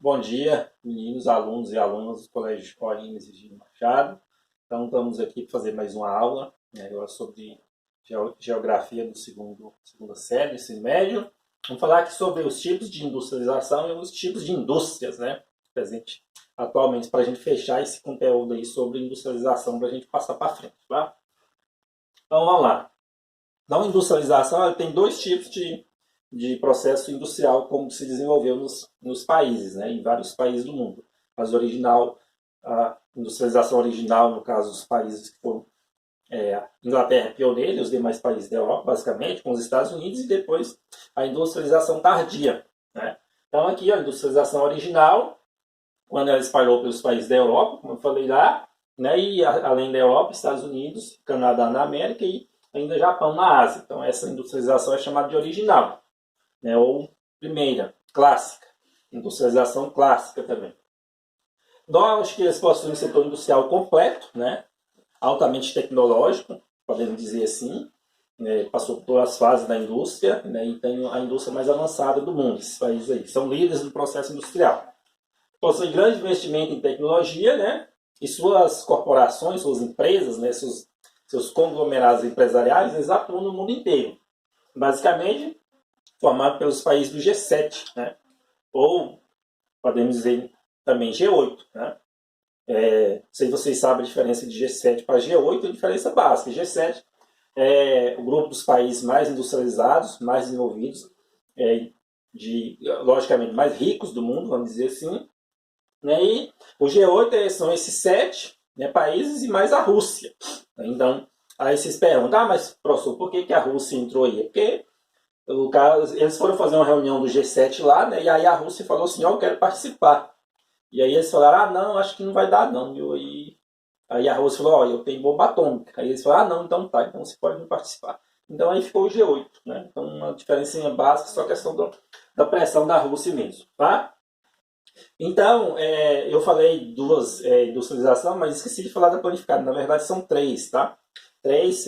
Bom dia, meninos, alunos e alunas do Colégio Corrines e Gino Machado. Então, estamos aqui para fazer mais uma aula, agora sobre geografia do segunda série, ensino médio. Vamos falar aqui sobre os tipos de industrialização e os tipos de indústrias, presente atualmente, para a gente fechar esse conteúdo aí sobre industrialização, para a gente passar para frente, tá? Então, vamos lá. Na industrialização, tem dois tipos de processo industrial como se desenvolveu nos países, em vários países do mundo. Mas a industrialização original, no caso dos países que foram Inglaterra pioneira e os demais países da Europa, basicamente, com os Estados Unidos, e depois a industrialização tardia. Então aqui a industrialização original, quando ela espalhou pelos países da Europa, como eu falei lá, e além da Europa, Estados Unidos, Canadá na América e ainda Japão na Ásia. Então essa industrialização é chamada de original. Ou primeira, clássica, industrialização clássica também. Nós acho que eles possuem um setor industrial completo, altamente tecnológico, podemos dizer assim, passou por todas as fases da indústria, e tem a indústria mais avançada do mundo, esses países aí, são líderes do processo industrial. Possuem grande investimento em tecnologia, e suas corporações, suas empresas, seus conglomerados empresariais, eles atuam no mundo inteiro. Basicamente, formado pelos países do G7, ou podemos dizer também G8. Não sei se vocês sabem a diferença de G7 para G8, a diferença básica. G7 é o grupo dos países mais industrializados, mais desenvolvidos, logicamente mais ricos do mundo, vamos dizer assim. E o G8 são esses 7 países e mais a Rússia. Então, aí vocês perguntam, mas professor, por que a Rússia entrou aí? Porque eles foram fazer uma reunião do G7 lá, e aí a Rússia falou assim, eu quero participar. E aí eles falaram, não, acho que não vai dar não. Aí a Rússia falou, eu tenho bomba atômica. Aí eles falaram, não, então tá, então você pode participar. Então aí ficou o G8. Então uma diferença básica, só questão da pressão da Rússia mesmo. Tá? Então, eu falei duas industrialização, mas esqueci de falar da planificada. Na verdade são 3, tá? 3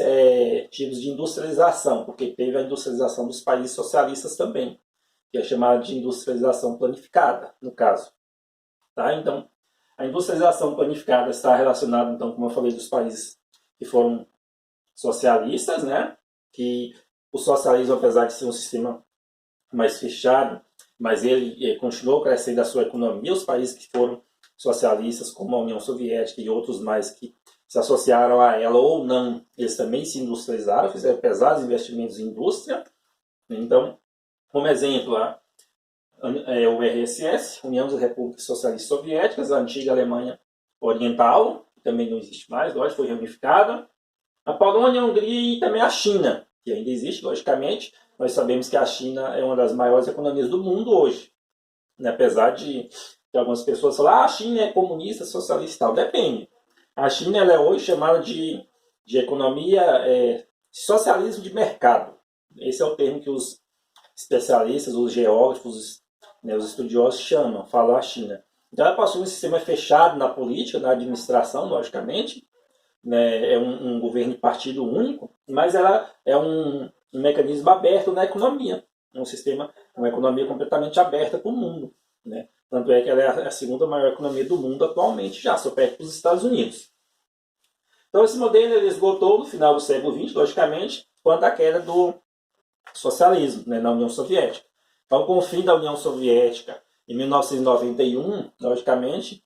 tipos de industrialização, porque teve a industrialização dos países socialistas também, que é chamada de industrialização planificada, no caso. Tá? Então, a industrialização planificada está relacionada, então, como eu falei, dos países que foram socialistas, que o socialismo, apesar de ser um sistema mais fechado, mas ele continuou crescendo a sua economia. Os países que foram socialistas, como a União Soviética e outros mais que se associaram a ela ou não, eles também se industrializaram, fizeram pesados investimentos em indústria. Então, como exemplo, o RSS, União das Repúblicas Socialistas Soviéticas, a antiga Alemanha Oriental, que também não existe mais, lógico, foi reunificada. A Polônia, a Hungria e também a China, que ainda existe, logicamente. Nós sabemos que a China é uma das maiores economias do mundo hoje. Apesar de algumas pessoas falarem, a China é comunista, socialista e tal. Depende. A China ela é hoje chamada de economia socialismo de mercado. Esse é o termo que os especialistas, os geógrafos, os estudiosos falam a China. Então ela possui um sistema fechado na política, na administração, logicamente. É um governo de partido único, mas ela é um mecanismo aberto na economia. Uma economia completamente aberta para o mundo. Tanto é que ela é a segunda maior economia do mundo atualmente, já só perto dos Estados Unidos. Então esse modelo ele esgotou no final do século XX, logicamente, quando a queda do socialismo na União Soviética. Então com o fim da União Soviética, em 1991, logicamente,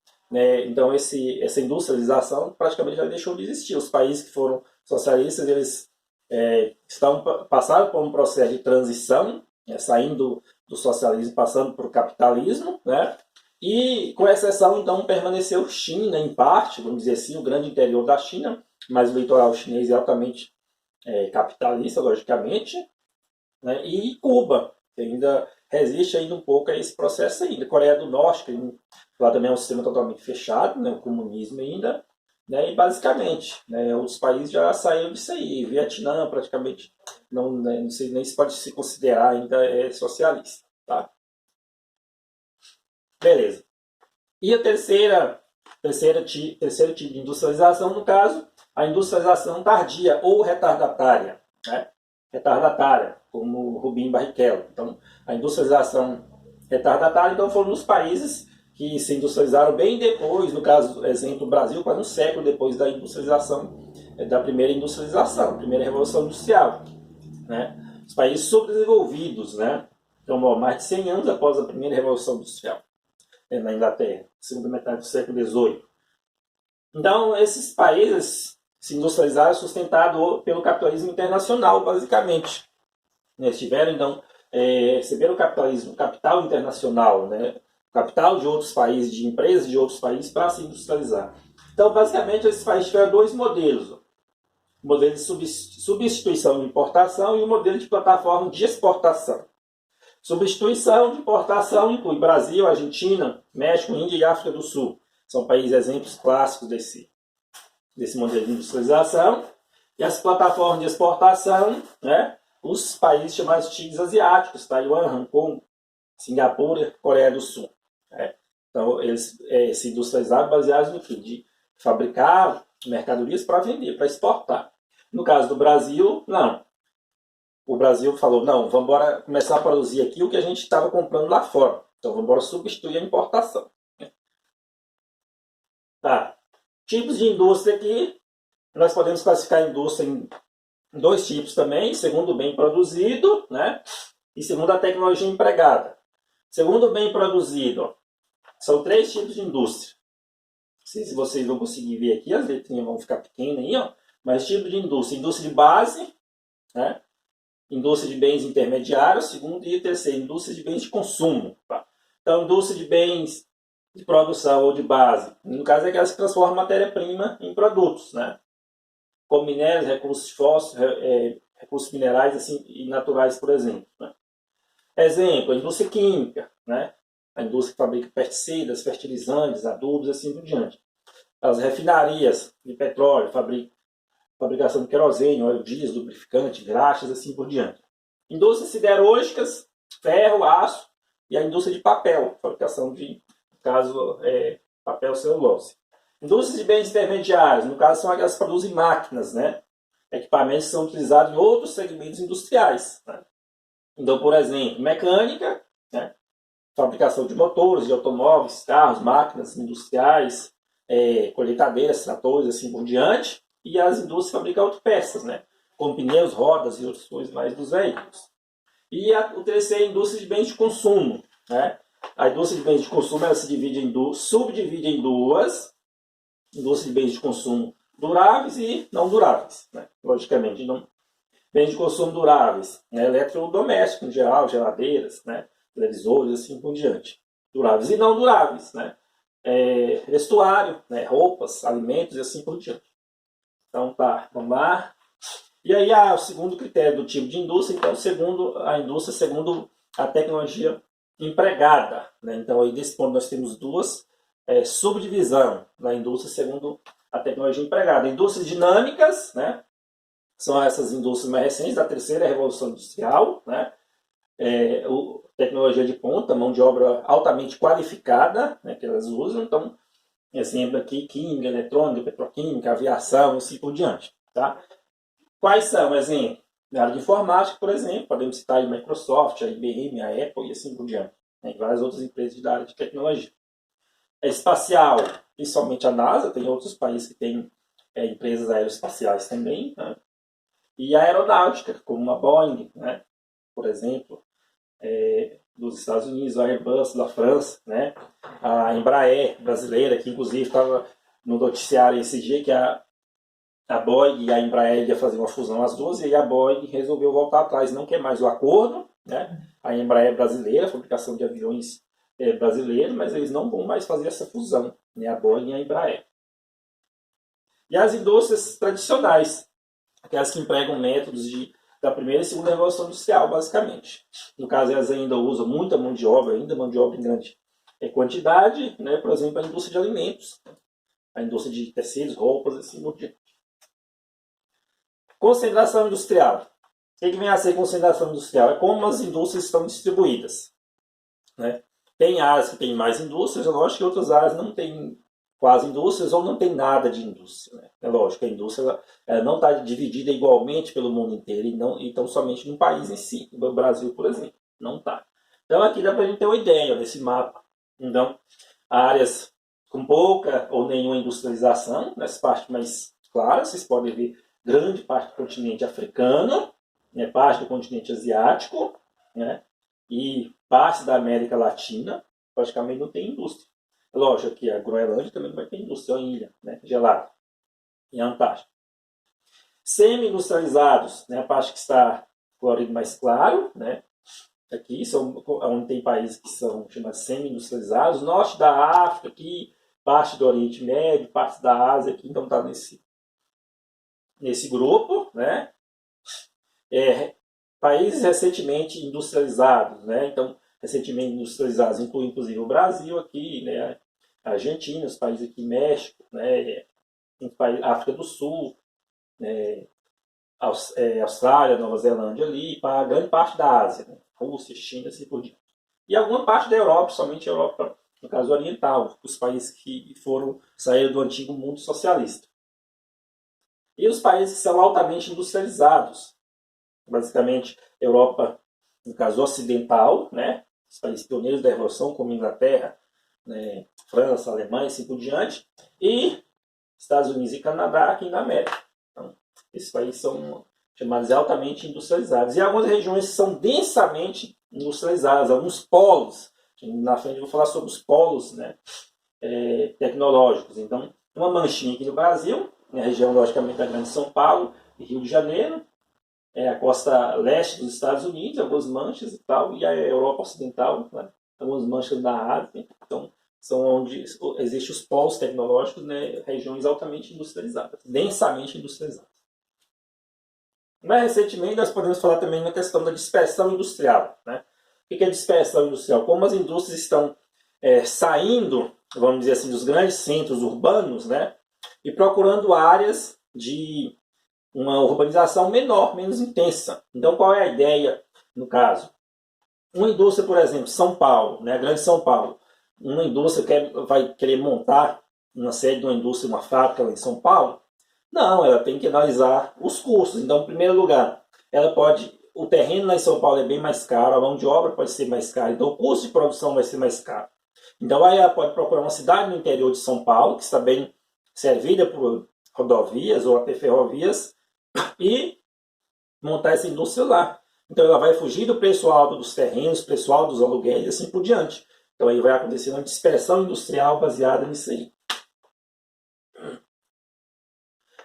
então essa industrialização praticamente já deixou de existir. Os países que foram socialistas, eles passaram por um processo de transição, saindo do socialismo, passando para o capitalismo, e com exceção, então, permaneceu China, em parte, vamos dizer assim, o grande interior da China, mas o litoral chinês é altamente capitalista, logicamente, e Cuba, que ainda resiste ainda um pouco a esse processo ainda. Coreia do Norte, que lá também é um sistema totalmente fechado, o comunismo ainda, e basicamente, outros países já saíram disso aí. Vietnã praticamente não sei nem se pode se considerar ainda socialista. Tá? Beleza. E a terceiro tipo de industrialização, no caso, a industrialização tardia ou retardatária. Retardatária, como Rubin Barrichello. Então, a industrialização retardatária então, foram nos países que se industrializaram bem depois, no caso, exemplo, o Brasil, quase um século depois da industrialização, da primeira industrialização, primeira revolução industrial, né? Os países subdesenvolvidos, né? Então, mais de 100 anos após a primeira revolução industrial, na Inglaterra, segunda metade do século XVIII. Então, esses países se industrializaram sustentados pelo capitalismo internacional, basicamente. Eles tiveram, então, receberam o capitalismo, o capital internacional, né? Capital de outros países, de empresas de outros países para se industrializar. Então, basicamente, esses países tiveram dois modelos. O modelo de substituição de importação e o modelo de plataforma de exportação. Substituição de importação inclui Brasil, Argentina, México, Índia e África do Sul. São países exemplos clássicos desse modelo de industrialização. E as plataformas de exportação, né? Os países chamados tigres asiáticos, Taiwan, Hong Kong, Singapura, Coreia do Sul. Né? Então, eles se industrializaram baseados no quê? De fabricar mercadorias para vender, para exportar. No caso do Brasil, não. O Brasil falou, não, vamos embora começar a produzir aqui o que a gente estava comprando lá fora. Então, vamos embora substituir a importação. Tá. Tipos de indústria aqui, nós podemos classificar a indústria em dois tipos também, segundo o bem produzido, né? E segundo a tecnologia empregada. Segundo o bem produzido, são 3 tipos de indústria. Não sei se vocês vão conseguir ver aqui, as letrinhas vão ficar pequenas aí, ó. Mas tipo de indústria, indústria de base, né? Indústria de bens intermediários, segundo e terceiro, indústria de bens de consumo. Tá? Então, indústria de bens de produção ou de base, no caso é que elas transformam matéria-prima em produtos, né? Como minérios, recursos fósseis, recursos minerais assim, e naturais, por exemplo. Né? Exemplo, a indústria química, né? A indústria que fabrica pesticidas, fertilizantes, adubos, assim por diante. As refinarias de petróleo, fabricação de querosene, óleo diesel, lubrificante, graxas, assim por diante. Indústrias siderúrgicas, ferro, aço e a indústria de papel, fabricação de, no caso, papel celulose. Indústrias de bens intermediários, no caso, são aquelas que produzem máquinas, né? Equipamentos que são utilizados em outros segmentos industriais. Né? Então, por exemplo, mecânica, né? Fabricação de motores, de automóveis, carros, máquinas industriais, colheitadeiras, tratores, assim por diante. E as indústrias fabricam autopeças, né? Como pneus, rodas e outras coisas mais dos veículos. E o terceiro é a indústria de bens de consumo. Né? A indústria de bens de consumo ela se subdivide em duas. Indústria de bens de consumo duráveis e não duráveis. Né? Logicamente, não. Bens de consumo duráveis, né? Eletrodoméstico em geral, geladeiras, né? Televisores, assim por diante. Duráveis e não duráveis. Né? Vestuário, né? Roupas, alimentos e assim por diante. Então tá, vamos lá. E aí o segundo critério do tipo de indústria, então a indústria segundo a tecnologia empregada. Né? Então aí desse ponto nós temos duas subdivisão da indústria segundo a tecnologia empregada. Indústrias dinâmicas, né? São essas indústrias mais recentes da terceira revolução industrial, né? Tecnologia de ponta, mão de obra altamente qualificada, né, que elas usam. Então, exemplo aqui, química, eletrônica, petroquímica, aviação, assim por diante. Tá? Quais são, exemplo? Na área de informática, por exemplo, podemos citar a Microsoft, a IBM, a Apple e assim por diante. Né, e várias outras empresas da área de tecnologia. Espacial, principalmente a NASA, tem outros países que têm empresas aeroespaciais também. Né? E a aeronáutica, como a Boeing, né? Por exemplo, dos Estados Unidos, a Airbus da França, né? A Embraer brasileira, que inclusive estava no noticiário esse dia que a Boeing e a Embraer ia fazer uma fusão as duas, e aí a Boeing resolveu voltar atrás, não quer mais o acordo, né? A Embraer brasileira, fabricação de aviões brasileiros, mas eles não vão mais fazer essa fusão, né? A Boeing e a Embraer. E as indústrias tradicionais, aquelas que empregam métodos da primeira e segunda revolução industrial, basicamente. No caso, elas ainda usam muita mão de obra em grande quantidade, né? Por exemplo, a indústria de alimentos, a indústria de tecidos, roupas, assim por diante. Concentração industrial. O que vem a ser concentração industrial? É como as indústrias estão distribuídas. Né? Tem áreas que têm mais indústrias, é lógico que outras áreas não têm quase indústrias ou não tem nada de indústria. Né? É lógico que a indústria ela não está dividida igualmente pelo mundo inteiro e então somente no país em si. No Brasil, por exemplo, não está. Então aqui dá para a gente ter uma ideia desse mapa. Então, áreas com pouca ou nenhuma industrialização, nessa parte mais clara, vocês podem ver grande parte do continente africano, né, parte do continente asiático, né, e parte da América Latina, praticamente não tem indústria. Lógico que a Groenlândia também não vai ter indústria, é uma ilha, né, gelada, e a Antártica. Semi-industrializados, né, a parte que está colorido mais claro, né, aqui são onde tem países que são chamados semi-industrializados, norte da África, aqui, parte do Oriente Médio, parte da Ásia, aqui, então está nesse grupo, né? Países recentemente industrializados, né? Então, recentemente industrializados inclui inclusive o Brasil aqui, né? A Argentina, os países aqui, México, né? África do Sul, né? Austrália, Nova Zelândia ali, para grande parte da Ásia, né? Rússia, China, assim por diante. E alguma parte da Europa, somente a Europa, no caso oriental, os países que saíram do antigo mundo socialista. E os países que são altamente industrializados, basicamente Europa, no caso ocidental, né? Os países pioneiros da Revolução, como Inglaterra, né? França, Alemanha, assim por diante, e Estados Unidos e Canadá aqui na América. Então, esses países são chamados de altamente industrializados. E algumas regiões são densamente industrializadas, alguns polos. Na frente eu vou falar sobre os polos, né, tecnológicos. Então, uma manchinha aqui no Brasil, a região, logicamente, da Grande São Paulo e Rio de Janeiro, a costa leste dos Estados Unidos, algumas manchas e tal, e a Europa Ocidental, né, algumas manchas da Ásia. Então, são onde existem os polos tecnológicos, né, regiões altamente industrializadas, densamente industrializadas. Mais recentemente, nós podemos falar também na questão da dispersão industrial. Né? O que é dispersão industrial? Como as indústrias estão saindo, vamos dizer assim, dos grandes centros urbanos, né, e procurando áreas de uma urbanização menor, menos intensa. Então, qual é a ideia no caso? Uma indústria, por exemplo, São Paulo, né, Grande São Paulo, uma indústria vai querer montar uma sede de uma indústria, uma fábrica lá em São Paulo, não, ela tem que analisar os custos. Então, em primeiro lugar, o terreno lá em São Paulo é bem mais caro, a mão de obra pode ser mais cara, então o custo de produção vai ser mais caro. Então, aí ela pode procurar uma cidade no interior de São Paulo, que está bem servida por rodovias ou até ferrovias, e montar essa indústria lá. Então, ela vai fugir do preço alto dos terrenos, preço alto dos aluguéis e assim por diante. Então, aí vai acontecer uma dispersão industrial baseada nisso aí.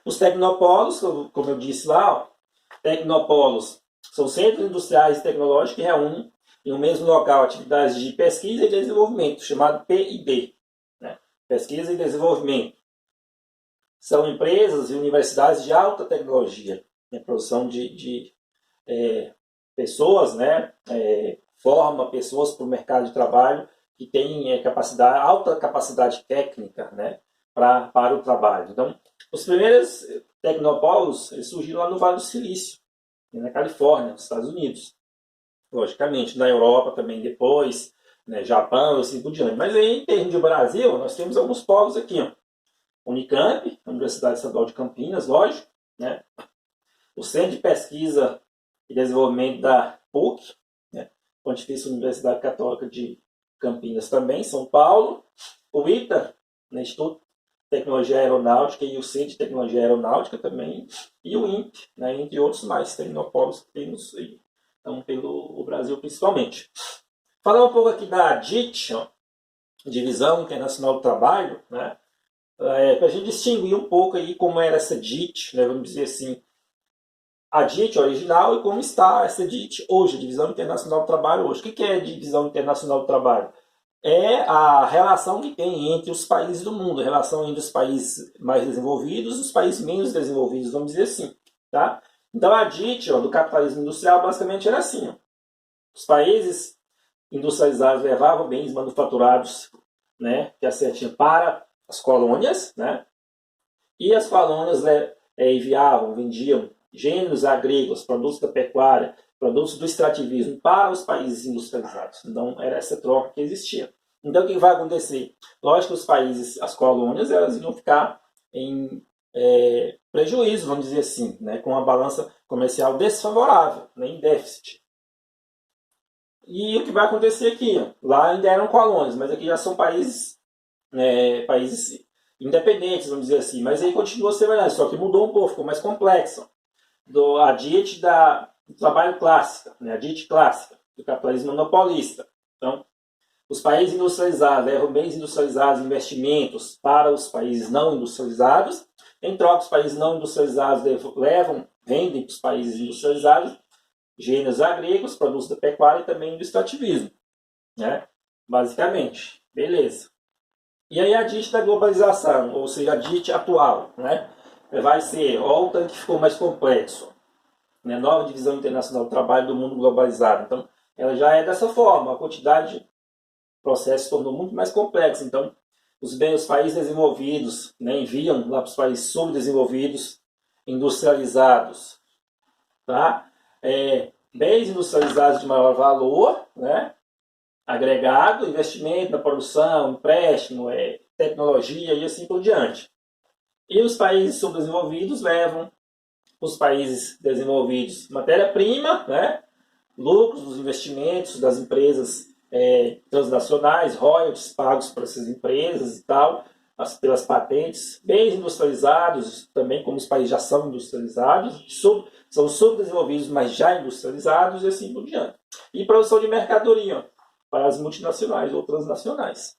Os tecnopolos, como eu disse lá, tecnopolos são centros industriais e tecnológicos que reúnem em um mesmo local atividades de pesquisa e desenvolvimento, chamado P&D, né? Pesquisa e desenvolvimento. São empresas e universidades de alta tecnologia, né? Produção de pessoas, né? Forma pessoas para o mercado de trabalho que têm alta capacidade técnica, né? Para o trabalho. Então, os primeiros tecnopolos surgiram lá no Vale do Silício, na Califórnia, nos Estados Unidos. Logicamente, na Europa também depois, né, Japão e assim por diante. Mas aí, em termos de Brasil, nós temos alguns polos aqui. Ó. Unicamp, Universidade Estadual de Campinas, lógico. Né? O Centro de Pesquisa e Desenvolvimento da PUC, né? Pontifícia Universidade Católica de Campinas também, São Paulo. O ITA, né, Instituto Tecnologia Aeronáutica e o Centro de Tecnologia Aeronáutica também, e o INPE, né, entre outros mais tecnopolos que temos aí, então, pelo Brasil principalmente. Falar um pouco aqui da DIT, ó, Divisão Internacional do Trabalho, né, para a gente distinguir um pouco aí como era essa DIT, né, vamos dizer assim, a DIT original e como está essa DIT hoje, Divisão Internacional do Trabalho hoje. O que é a Divisão Internacional do Trabalho? É a relação que tem entre os países do mundo, a relação entre os países mais desenvolvidos e os países menos desenvolvidos, vamos dizer assim. Tá? Então a DIT do capitalismo industrial basicamente era assim. Ó. Os países industrializados levavam bens manufaturados, né, que certinho, para as colônias, né, e as colônias enviavam, vendiam gêneros agrícolas, produtos da pecuária, produtos do extrativismo para os países industrializados. Então, era essa troca que existia. Então, o que vai acontecer? Lógico que os países, as colônias, elas iam ficar em prejuízo, vamos dizer assim, né, com uma balança comercial desfavorável, né, em déficit. E o que vai acontecer aqui? Lá ainda eram colônias, mas aqui já são países países independentes, vamos dizer assim, mas aí continua semelhante, só que mudou um pouco, ficou mais complexo. A dieta do trabalho clássica, né? A dieta clássica, do capitalismo monopolista. Então, os países industrializados levam bens industrializados, investimentos para os países não industrializados. Em troca, os países não industrializados vendem para os países industrializados gêneros agrícolas, produtos da pecuária e também do extrativismo, né? Basicamente, beleza. E aí a DIT da globalização, ou seja, a DIT atual, né? Vai ser, olha o tanto que ficou mais complexo, né? Nova divisão internacional do trabalho do mundo globalizado. Então, ela já é dessa forma, a quantidade de processos se tornou muito mais complexa. Então, os países desenvolvidos, né, enviam lá para os países subdesenvolvidos, industrializados, tá? Bens industrializados de maior valor, né? Agregado, investimento na produção, empréstimo, tecnologia e assim por diante. E os países subdesenvolvidos levam os países desenvolvidos matéria-prima, né? Lucros dos investimentos das empresas transnacionais, royalties pagos para essas empresas e tal, pelas patentes, bens industrializados, também como os países já são industrializados, são subdesenvolvidos, mas já industrializados e assim por diante. E produção de mercadoria para as multinacionais ou transnacionais.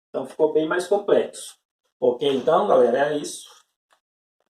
Então ficou bem mais complexo. Ok, então, galera, é isso.